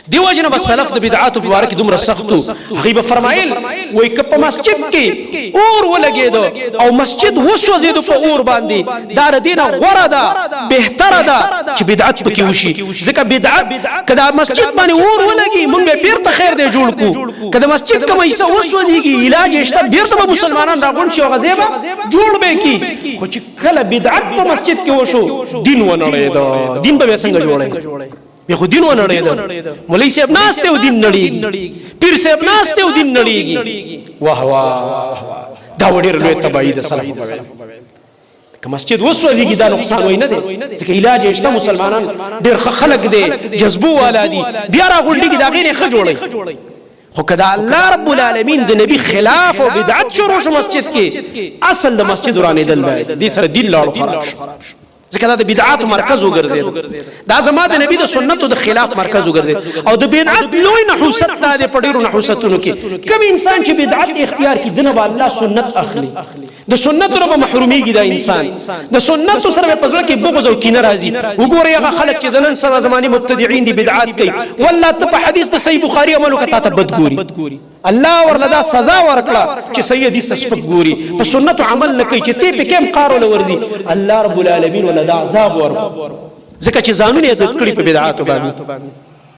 دیو جن بس سلف د بدعات مبارک دومره سختو غیب فرمایل وای کپ مسجد کې اور ولګید او مسجد وسوځید په اور باندې دار دینه غوړه ده بهتره ده چې بدعت پکې وشي ځکه بدعت کدا مسجد باندې اور ولګي مونږ بیرته خیر دی جوړ کو کدا مسجد کومه ایسه وسوځيږي علاج شته بیرته مسلمانان راغون شي غزيبه جوړ به کی خو چې کله بدعت په مسجد کې وشو دین ونړېد دین به څنګه جوړي یو دین ونړېد مولوی صاحب ناشته او دین نړیږي پیر صاحب ناشته او دین نړیږي واه واه دا وړر لوی تبعید سلف که مسجد وسوځيږي دا نقصان وای نه دی ځکه علاج شته مسلمانان ډېر خلک دي جذبو والا دي بیا راغونډيږي دا غینه ښه جوړي خو کدا الله رب العالمین د نبی خلاف او بدعت شروع شو مسجد کې اصل د مسجد ورانه دل دی سره دین لاړو خراب شو ځکه دا د بدعات مرکز وګرځید دا زما د نبی د سنتو د خلاف مرکز وګرځید او د بدعت لوی نحوست دا د پډیرو نحوستونو کې کوم انسان چې بدعت اختیار کړي دنه به الله سنت اخلي د سنت رب محرومیږي دا انسان د سنت سره په ځل کې بغض او کینه راځي وګورئ هغه خلک چې د نن سبا زماني مبتدعين دي بدعات کوي والله ته په حدیث د صحیح بخاری عملو کته ته بدګوري الله ورلدا سزا ورکړه چې صحیح حدیث سپک ګوري په سنت عمل نه کوي چې ته په کوم قارو لورځي الله رب العالمین ولدا عذاب ورکړه ځکه چې ځانونه عزت کړی په بدعات باندې